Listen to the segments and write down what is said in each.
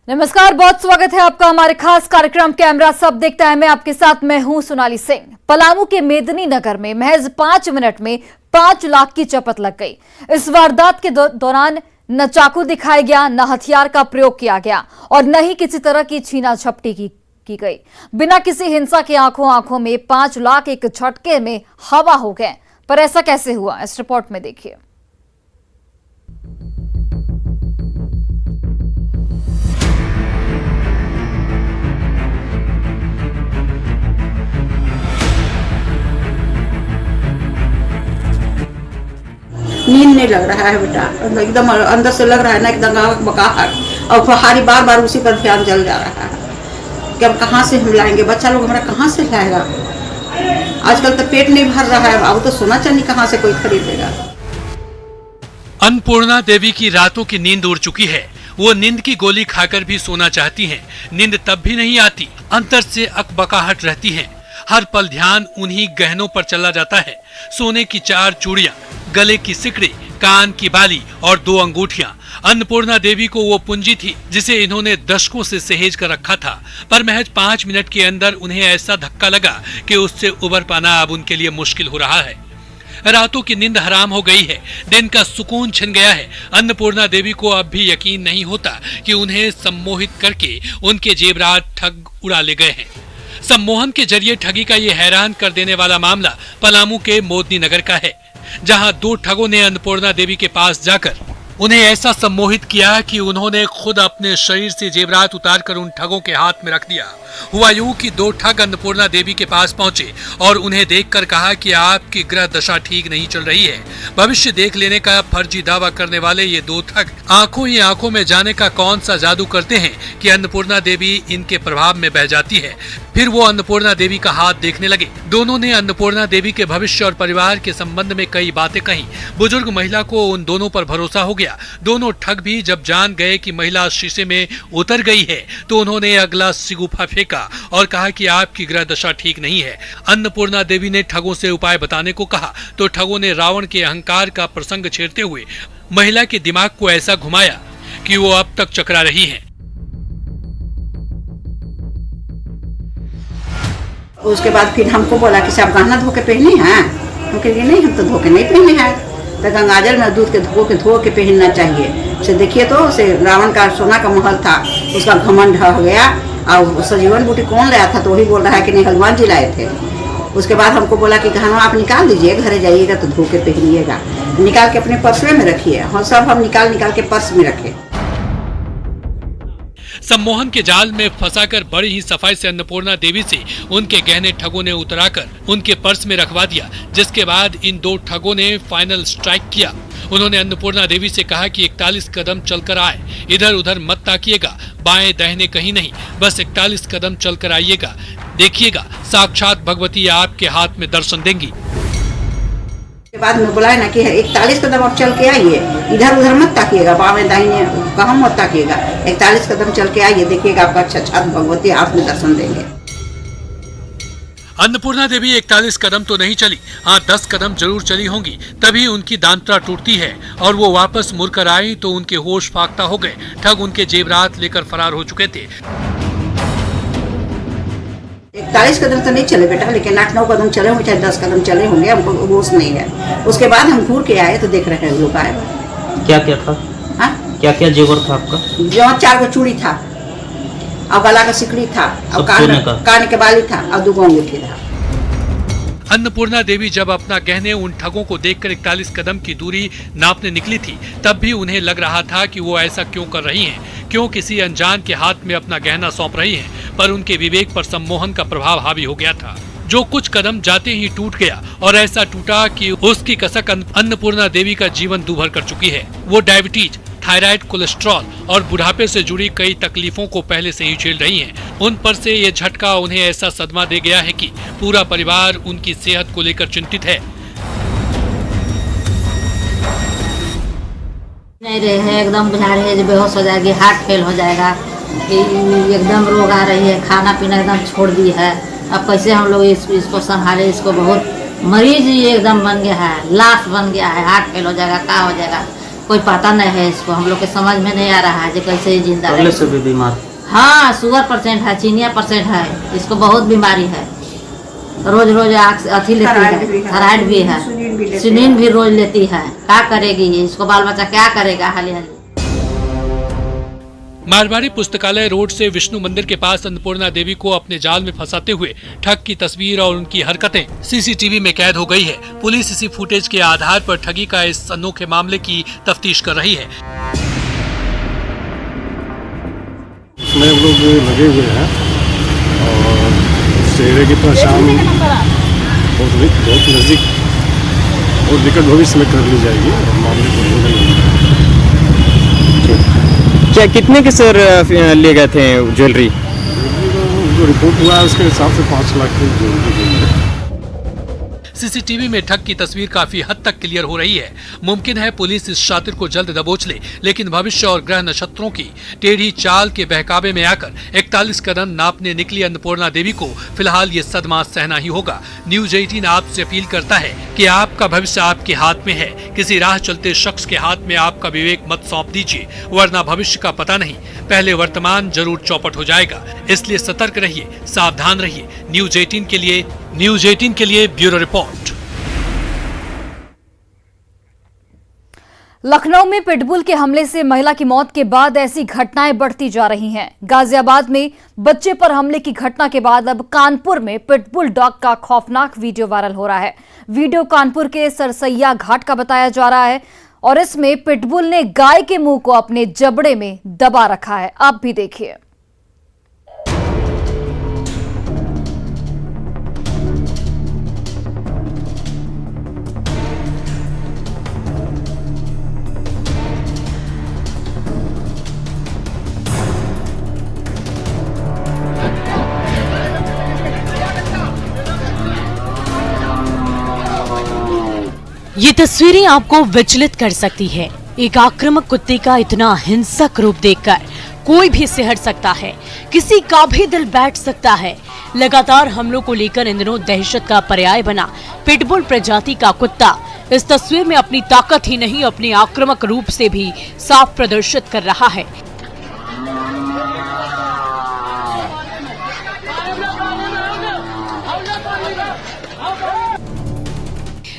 नमस्कार, बहुत स्वागत है आपका हमारे खास कार्यक्रम कैमरा सब देखता है। मैं आपके साथ हूं सोनाली सिंह। पलामू के मेदिनी नगर में महज 5 मिनट में 5 लाख की चपत लग गई। इस वारदात के दौरान न चाकू दिखाया गया, न हथियार का प्रयोग किया गया और न ही किसी तरह की छीना झपटी की गई। बिना किसी हिंसा के आंखों में 5 लाख एक झटके में हवा हो गए। पर ऐसा कैसे हुआ, इस रिपोर्ट में देखिए। नींद नहीं लग रहा है बेटा, एकदम अंदर से लग रहा है ना एकदम बकाहट, और फहारी बार बार उसी पर ध्यान जल जा रहा है कि अब कहाँ से हम लाएंगे, बच्चा लोग हमारा कहाँ से लाएगा। आजकल तो पेट नहीं भर रहा है, अब तो सोना चांदी कहाँ से कोई खरीदेगा। अन्नपूर्णा देवी की रातों की नींद उड़ चुकी है। वो नींद की गोली खाकर भी सोना चाहती हैं। नींद तब भी नहीं आती, अंदर से अकबकाहट रहती है। हर पल ध्यान उन्हीं गहनों पर चला जाता है। सोने की 4 चूड़ियां, गले की सिकड़ी, कान की बाली और 2 अंगूठियां। अन्नपूर्णा देवी को वो पूंजी थी जिसे इन्होंने दशकों से सहेज कर रखा था। पर महज 5 मिनट के अंदर उन्हें ऐसा धक्का लगा कि उससे उबर पाना अब उनके लिए मुश्किल हो रहा है। रातों की नींद हराम हो गई है, दिन का सुकून छिन गया है। अन्नपूर्णा देवी को अब भी यकीन नहीं होता कि उन्हें सम्मोहित करके उनके जेवरात ठग उड़ा ले गए हैं। सम्मोहन के जरिए ठगी का ये हैरान कर देने वाला मामला पलामू के मोदनी नगर का है, जहां 2 ठगों ने अन्नपूर्णा देवी के पास जाकर उन्हें ऐसा सम्मोहित किया कि उन्होंने खुद अपने शरीर से जेवरात उतारकर उन ठगों के हाथ में रख दिया। हुआ यूं कि 2 ठग अन्नपूर्णा देवी के पास पहुंचे और उन्हें देखकर कहा कि आपकी ग्रह दशा ठीक नहीं चल रही है। भविष्य देख लेने का फर्जी दावा करने वाले ये 2 ठग आंखों ही आंखों में जाने का कौन सा जादू करते हैं कि अन्नपूर्णा देवी इनके प्रभाव में बह जाती है। फिर वो अन्नपूर्णा देवी का हाथ देखने लगे। दोनों ने अन्नपूर्णा देवी के भविष्य और परिवार के संबंध में कई बातें कही। बुजुर्ग महिला को उन दोनों पर भरोसा हो गया। दोनों ठग भी जब जान गए कि महिला शीशे में उतर गई है तो उन्होंने अगला सिगुफा फेंका और कहा कि आपकी ग्रह दशा ठीक नहीं है। अन्नपूर्णा देवी ने ठगों से उपाय बताने को कहा तो ठगों ने रावण के अहंकार का प्रसंग छेड़ते हुए महिला के दिमाग को ऐसा घुमाया कि वो अब तक चकरा रही हैं। उसके बाद फिर हमको बोला कि सब गहना धो के पहने हैं, तो कहेंगे नहीं हम तो धो के नहीं पहने हैं, तो गंगाजल में दूध के धो के पहनना चाहिए। उसे देखिए तो उसे रावण का सोना का महल था, उसका घमंड ढह गया। और सजीवन बूटी कौन लाया था, तो वही बोल रहा है कि नहीं हनुमान जी लाए थे। उसके बाद हमको बोला कि गहना आप निकाल दीजिए, घर जाइएगा तो धो के पहनिएगा, निकाल के अपने पर्स में रखिए। हाँ, सब हम निकाल के पर्स में रखे। सम्मोहन के जाल में फंसाकर बड़ी ही सफाई से अन्नपूर्णा देवी से उनके गहने ठगों ने उतराकर उनके पर्स में रखवा दिया। जिसके बाद इन 2 ठगों ने फाइनल स्ट्राइक किया। उन्होंने अन्नपूर्णा देवी से कहा कि 41 कदम चलकर आए, इधर उधर मत ताकिएगा, बाएं दाहिने कहीं नहीं, बस 41 कदम चलकर आइएगा। देखिएगा साक्षात भगवती आपके हाथ में दर्शन देंगी। के बाद में बुलाया ना कि 41 कदम आप चल के आइए, इधर उधर मत ताकिएगा, बाएं दाहिने कहाँ मत ताकिएगा, 41 कदम चल के आइए, देखिएगा आपका साक्षात भगवती हाथ में दर्शन देंगे। अन्नपूर्णा देवी 41 कदम तो नहीं चली, हाँ 10 कदम जरूर चली होंगी। तभी उनकी दांत्रा टूटती है और वो वापस मुड़कर आई तो उनके होश फाख्ता हो गए। ठग उनके जेवरात लेकर फरार हो चुके थे। 41 कदम तो नहीं चले बेटा, लेकिन 8-9 कदम चले होंगे, चाहे 10 कदम चले होंगे, हमको होश नहीं है। उसके बाद हम घूर के आए तो देख रहे हैं लोग आए। क्या क्या था? क्या क्या जेवर था आपका? जो 4 गो चूड़ी था और गला का सिकड़ी था और कान के बाली था और 2 अंगूठी था। अन्नपूर्णा देवी जब अपना गहने उन ठगों को देखकर 41 कदम की दूरी नापने निकली थी, तब भी उन्हें लग रहा था कि वो ऐसा क्यों कर रही हैं, क्यों किसी अनजान के हाथ में अपना गहना सौंप रही हैं। पर उनके विवेक पर सम्मोहन का प्रभाव हावी हो गया था, जो कुछ कदम जाते ही टूट गया और ऐसा टूटा कि उसकी कसक अन्नपूर्णा देवी का जीवन दूभर कर चुकी है। वो डायबिटीज, थायराइड, कोलेस्ट्रॉल और बुढ़ापे से जुड़ी कई तकलीफों को पहले से ही झेल रही हैं। उन पर से ये झटका उन्हें ऐसा सदमा दे गया है कि पूरा परिवार उनकी सेहत को लेकर चिंतित है। नहीं रहे हैं, एकदम बुझा रही है जो बेहोश हो जाएगी, हार्ट फेल हो जाएगा, एकदम रोग आ रही है, खाना पीना एकदम छोड़ दी है। अब कैसे हम लोग इसको संभाले, इसको बहुत मरीज ये एकदम बन गया है, लाश बन गया है, हार्ट फेल हो जाएगा, क्या हो जाएगा, कोई पता नहीं है इसको, हम लोग के समझ में नहीं आ रहा है जो कैसे ये जिंदा पहले रहे। से भी बीमार? हाँ, शुगर % है, चीनिया % है, इसको बहुत बीमारी है। रोज रोज आँख अथी लेती है, थायराइड भी है, सुनीन भी रोज लेती है। क्या करेगी इसको, बाल बच्चा क्या करेगा हाली हाली। मारवाड़ी पुस्तकालय रोड से विष्णु मंदिर के पास अन्नपूर्णा देवी को अपने जाल में फंसाते हुए ठग की तस्वीर और उनकी हरकतें सीसीटीवी में कैद हो गई है। पुलिस इसी फुटेज के आधार पर ठगी का इस अनोखे मामले की तफ्तीश कर रही है। इसमें हम लोग लगे हुए हैं और शहर की पहचान बहुत नज़दीक और निकट भविष्य में कर ली जाएगी और मामले को होगा। क्या कितने के सर ले गए थे ज्वेलरी? जो रिपोर्ट हुआ है उसके हिसाब से 5 लाख की ज्वेलरी गई है। सीसीटीवी में ठग की तस्वीर काफी हद तक क्लियर हो रही है। मुमकिन है पुलिस इस शातिर को जल्द दबोच ले, लेकिन भविष्य और ग्रह नक्षत्रों की टेढ़ी चाल के बहकावे में आकर 41 कदम नापने निकली अन्नपूर्णा देवी को फिलहाल ये सदमा सहना ही होगा। न्यूज 18 आपसे अपील करता है कि आपका भविष्य आपके हाथ में है। किसी राह चलते शख्स के हाथ में आपका विवेक मत सौंप दीजिए, वरना भविष्य का पता नहीं, पहले वर्तमान जरूर चौपट हो जाएगा। इसलिए सतर्क रहिए, सावधान रहिए। न्यूज 18 के लिए ब्यूरो रिपोर्ट। लखनऊ में पिटबुल के हमले से महिला की मौत के बाद ऐसी घटनाएं बढ़ती जा रही हैं। गाजियाबाद में बच्चे पर हमले की घटना के बाद अब कानपुर में पिटबुल डॉग का खौफनाक वीडियो वायरल हो रहा है। वीडियो कानपुर के सरसैया घाट का बताया जा रहा है और इसमें पिटबुल ने गाय के मुंह को अपने जबड़े में दबा रखा है। आप भी देखिए। ये तस्वीरें आपको विचलित कर सकती है। एक आक्रामक कुत्ते का इतना हिंसक रूप देखकर कोई भी सिहर सकता है, किसी का भी दिल बैठ सकता है। लगातार हमलों को लेकर इन दिनों दहशत का पर्याय बना पिटबुल प्रजाति का कुत्ता इस तस्वीर में अपनी ताकत ही नहीं, अपने आक्रामक रूप से भी साफ प्रदर्शित कर रहा है।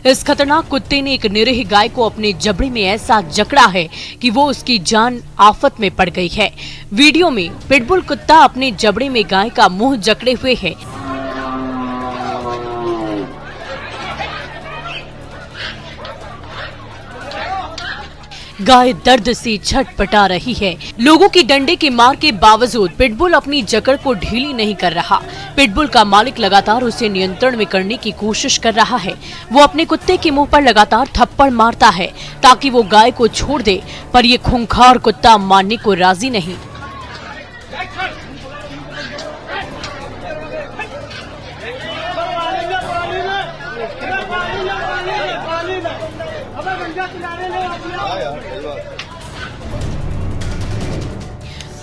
इस खतरनाक कुत्ते ने एक निरीह गाय को अपने जबड़े में ऐसा जकड़ा है कि वो उसकी जान आफत में पड़ गई है। वीडियो में पिटबुल कुत्ता अपने जबड़े में गाय का मुंह जकड़े हुए है। गाय दर्द से छटपटा रही है। लोगों की डंडे के मार के बावजूद पिटबुल अपनी जकड़ को ढीली नहीं कर रहा। पिटबुल का मालिक लगातार उसे नियंत्रण में करने की कोशिश कर रहा है। वो अपने कुत्ते के मुंह पर लगातार थप्पड़ मारता है ताकि वो गाय को छोड़ दे, पर ये खूंखार कुत्ता मानने को राजी नहीं।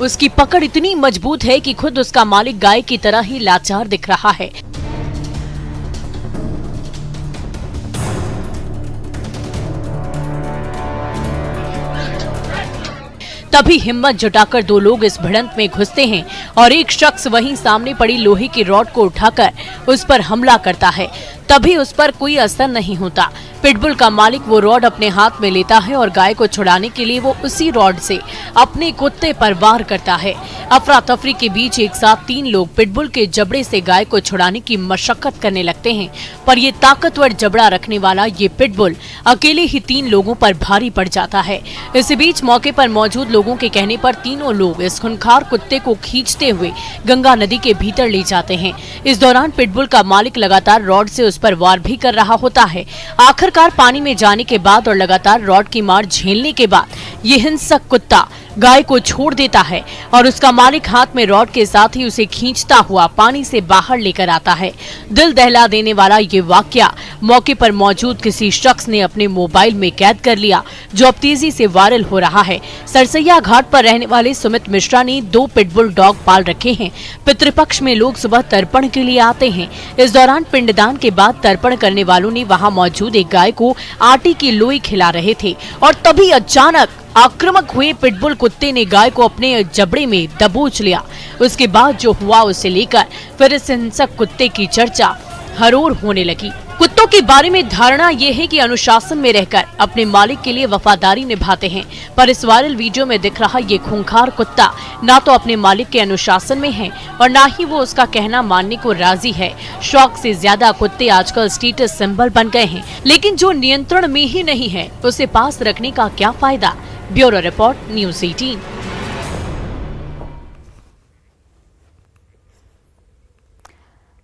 उसकी पकड़ इतनी मजबूत है कि खुद उसका मालिक गाय की तरह ही लाचार दिख रहा है। तभी हिम्मत जुटाकर दो लोग इस भिड़ंत में घुसते हैं और एक शख्स वहीं सामने पड़ी लोहे की रॉड को उठाकर उस पर हमला करता है। तभी उस पर कोई असर नहीं होता। पिटबुल का मालिक वो रॉड अपने हाथ में लेता है और गाय को छुड़ाने के लिए वो उसी रॉड से अपने कुत्ते पर वार करता है। अफरा तफरी के बीच एक साथ 3 लोग पिटबुल के जबड़े से गाय को छुड़ाने की मशक्कत करने लगते हैं, पर ये ताकतवर जबड़ा रखने वाला ये पिटबुल अकेले ही 3 लोगों पर भारी पड़ जाता है। इसी बीच मौके पर मौजूद लोगों के कहने पर तीनों लोग इस खूंखार कुत्ते को खींचते हुए गंगा नदी के भीतर ले जाते हैं। इस दौरान पिटबुल का मालिक लगातार रॉड से उस पर वार भी कर रहा होता है। आखिरकार पानी में जाने के बाद और लगातार रॉड की मार झेलने के बाद ये हिंसक कुत्ता गाय को छोड़ देता है और उसका मालिक हाथ में रॉड के साथ ही उसे खींचता हुआ पानी से बाहर लेकर आता है। दिल दहला देने वाला ये वाकया मौके पर मौजूद किसी शख्स ने अपने मोबाइल में कैद कर लिया, जो अब तेजी से वायरल हो रहा है। सरसैया घाट पर रहने वाले सुमित मिश्रा ने 2 पिटबुल डॉग पाल रखे हैं। पितृपक्ष में लोग सुबह तर्पण के लिए आते हैं। इस दौरान पिंडदान के बाद तर्पण करने वालों ने वहां मौजूद एक गाय को आटे की लोई खिला रहे थे और तभी अचानक आक्रामक हुए पिटबुल कुत्ते ने गाय को अपने जबड़े में दबोच लिया। उसके बाद जो हुआ उसे लेकर फिर इस हिंसक कुत्ते की चर्चा हर ओर होने लगी। कुत्तों के बारे में धारणा ये है कि अनुशासन में रहकर अपने मालिक के लिए वफादारी निभाते हैं, पर इस वायरल वीडियो में दिख रहा ये खूंखार कुत्ता ना तो अपने मालिक के अनुशासन में है और ना ही वो उसका कहना मानने को राजी है। शौक से ज्यादा कुत्ते आजकल स्टेटस सिंबल बन गए हैं, लेकिन जो नियंत्रण में ही नहीं है उसे पास रखने का क्या फायदा। Bureau report, news 18।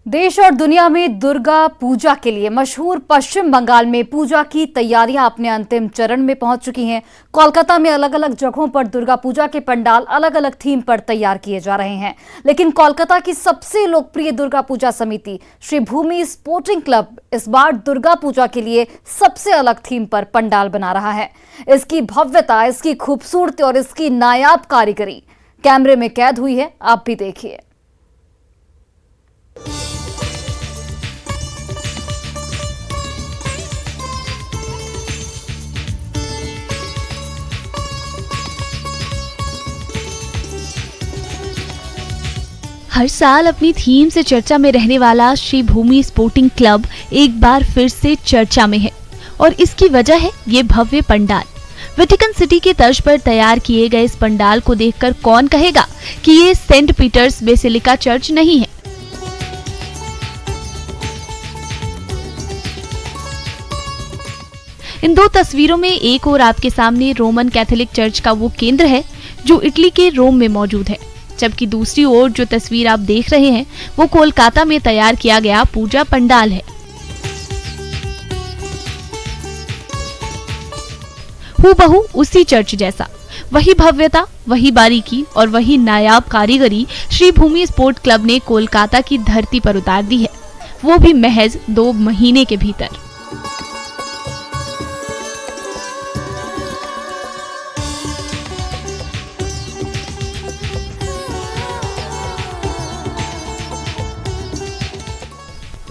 देश और दुनिया में दुर्गा पूजा के लिए मशहूर पश्चिम बंगाल में पूजा की तैयारियां अपने अंतिम चरण में पहुंच चुकी हैं। कोलकाता में अलग अलग जगहों पर दुर्गा पूजा के पंडाल अलग अलग थीम पर तैयार किए जा रहे हैं, लेकिन कोलकाता की सबसे लोकप्रिय दुर्गा पूजा समिति श्री भूमि स्पोर्टिंग क्लब इस बार दुर्गा पूजा के लिए सबसे अलग थीम पर पंडाल बना रहा है। इसकी भव्यता, इसकी खूबसूरती और इसकी नायाब कारीगरी कैमरे में कैद हुई है, आप भी देखिए। हर साल अपनी थीम से चर्चा में रहने वाला श्री भूमि स्पोर्टिंग क्लब एक बार फिर से चर्चा में है और इसकी वजह है ये भव्य पंडाल। वेटिकन सिटी के तर्ज पर तैयार किए गए इस पंडाल को देखकर कौन कहेगा कि ये सेंट पीटर्स बेसिलिका चर्च नहीं है। इन 2 तस्वीरों में एक और आपके सामने रोमन कैथोलिक चर्च का वो केंद्र है जो इटली के रोम में मौजूद है, जबकि दूसरी ओर जो तस्वीर आप देख रहे हैं वो कोलकाता में तैयार किया गया पूजा पंडाल है। हूबहू उसी चर्च जैसा, वही भव्यता, वही बारीकी और वही नायाब कारीगरी श्री भूमि स्पोर्ट क्लब ने कोलकाता की धरती पर उतार दी है, वो भी महज 2 महीने के भीतर।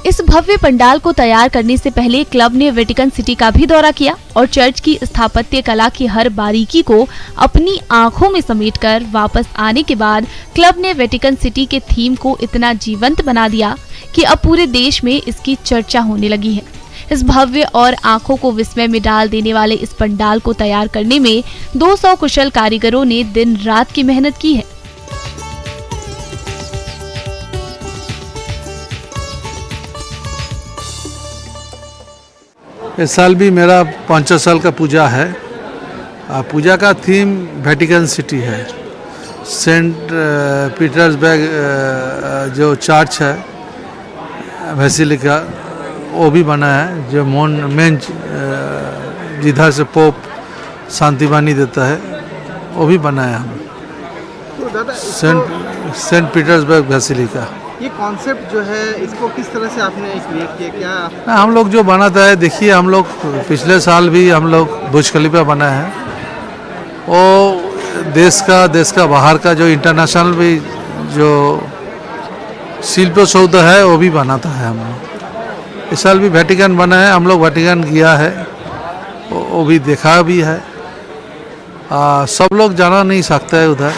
इस भव्य पंडाल को तैयार करने से पहले क्लब ने वेटिकन सिटी का भी दौरा किया और चर्च की स्थापत्य कला की हर बारीकी को अपनी आंखों में समेटकर वापस आने के बाद क्लब ने वेटिकन सिटी के थीम को इतना जीवंत बना दिया कि अब पूरे देश में इसकी चर्चा होने लगी है। इस भव्य और आंखों को विस्मय में डाल देने वाले इस पंडाल को तैयार करने में 200 कुशल कारीगरों ने दिन रात की मेहनत की है। इस साल भी मेरा 5 साल का पूजा है। पूजा का थीम वेटिकन सिटी है। सेंट पीटर्सबर्ग जो चर्च है बेसिलिका वो भी बना है, जो मेन जिधर से पोप शांति वाणी देता है वो भी बना है हम। Saint Petersburg basilica. ये कॉन्सेप्ट जो है इसको किस तरह से आपने क्रिएट किया? क्या हम लोग जो बनाता है, देखिए हम लोग पिछले साल भी हम लोग बुर्ज खलीफा बना है, वो देश का बाहर का जो इंटरनेशनल भी जो शिल्प सौदा है वो भी बनाता है हम लोग। इस साल भी वेटिकन बना है, हम लोग वेटिकन गया है, वो भी देखा भी है। सब लोग जाना नहीं सकता है उधर,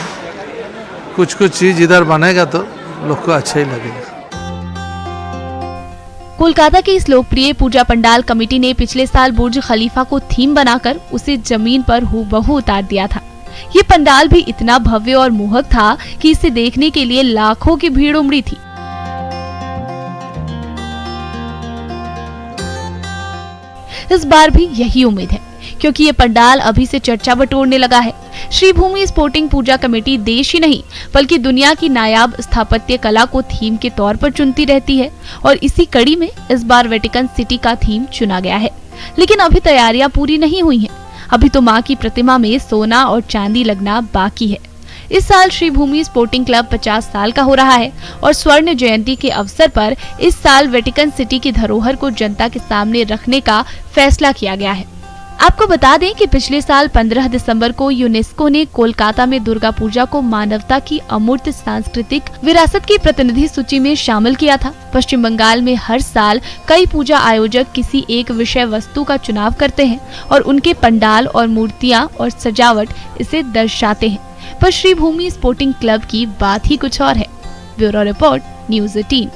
कुछ चीज़ इधर बनेगा तो लोग को अच्छा ही लगेगा। कोलकाता की इस लोकप्रिय पूजा पंडाल कमेटी ने पिछले साल बुर्ज खलीफा को थीम बनाकर उसे जमीन पर हूबहू उतार दिया था। ये पंडाल भी इतना भव्य और मोहक था कि इसे देखने के लिए लाखों की भीड़ उमड़ी थी। इस बार भी यही उम्मीद है, क्योंकि ये पंडाल अभी से चर्चा बटोरने लगा है। श्री भूमि स्पोर्टिंग पूजा कमेटी देश ही नहीं बल्कि दुनिया की नायाब स्थापत्य कला को थीम के तौर पर चुनती रहती है और इसी कड़ी में इस बार वेटिकन सिटी का थीम चुना गया है। लेकिन अभी तैयारियां पूरी नहीं हुई हैं। अभी तो मां की प्रतिमा में सोना और चांदी लगना बाकी है। इस साल श्री भूमि स्पोर्टिंग क्लब 50 साल का हो रहा है और स्वर्ण जयंती के अवसर पर इस साल वेटिकन सिटी की धरोहर को जनता के सामने रखने का फैसला किया गया है। आपको बता दें कि पिछले साल 15 दिसंबर को यूनेस्को ने कोलकाता में दुर्गा पूजा को मानवता की अमूर्त सांस्कृतिक विरासत की प्रतिनिधि सूची में शामिल किया था। पश्चिम बंगाल में हर साल कई पूजा आयोजक किसी एक विषय वस्तु का चुनाव करते हैं और उनके पंडाल और मूर्तियां और सजावट इसे दर्शाते हैं। पर श्री भूमि स्पोर्टिंग क्लब की बात ही कुछ और है। Bureau report, news 18।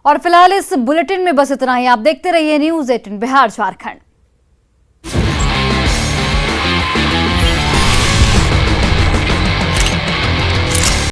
और फिलहाल इस बुलेटिन में बस इतना ही। आप देखते रहिए न्यूज़ 18 बिहार झारखंड।